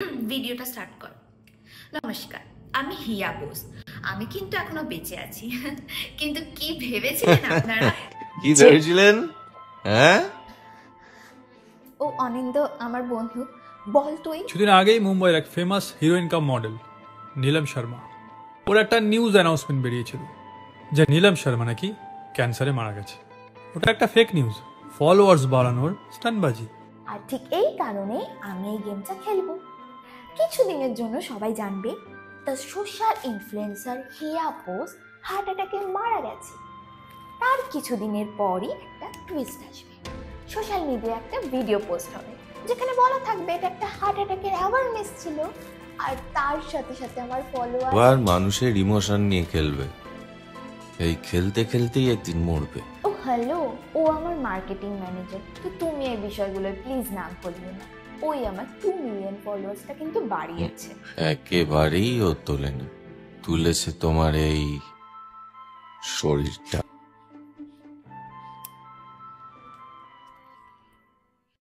ভিডিওটা স্টার্ট কর। নমস্কার, আমি হিয়া বোস। আমি কিন্তু এখনো বেঁচে আছি। কিন্তু কি ভেবেছিলেন আপনারা? কি ভেবেছিলেন? হ্যাঁ, ও অনিন্দ আমার বন্ধু। বল তুই। কিছুদিন আগেই মুম্বাইয়ের এক ফেমাস হিরোইন কাম মডেল নীলম শর্মা, ওর একটা নিউজ অ্যানাউন্সমেন্ট বেরিয়েছিল যে নীলম শর্মা নাকি ক্যান্সারে মারা গেছে। ওটা একটা ফেক নিউজ, ফলোয়ার্স বাড়ানোর স্টান্টবাজি। আর ঠিক এই কারণে আমি এই গেমটা খেলবো। কিছুদিনের জন্য সবাই জানবে the social influencer Hiya Bose heart অ্যাটাকে মারা গেছে। তার কিছুদিনের পরই একটা টুইস্ট আসবে। সোশ্যাল মিডিয়ায় একটা ভিডিও পোস্ট হবে যেখানে বলা থাকবে এটা একটা হার্ট অ্যাটাকের অ্যাওয়ারনেস ছিল। আর তার সাথে সাথে আমার ফলোয়ার আবার মানুষের ইমোশন নিয়ে খেলবে। এই খেলতে খেলতেই একদিন মরবে। ও হ্যালো, ও আমার মার্কেটিং ম্যানেজার। তো তুমি এই বিষয়গুলো প্লিজ না বলিও না। ওই আমার 2 মিলিয়ন ফলোয়ার্সটা কিন্তু বাড়িয়েছে। একেবারেই ও তোলে না, তুলেছে তোমার এই শরীরটা।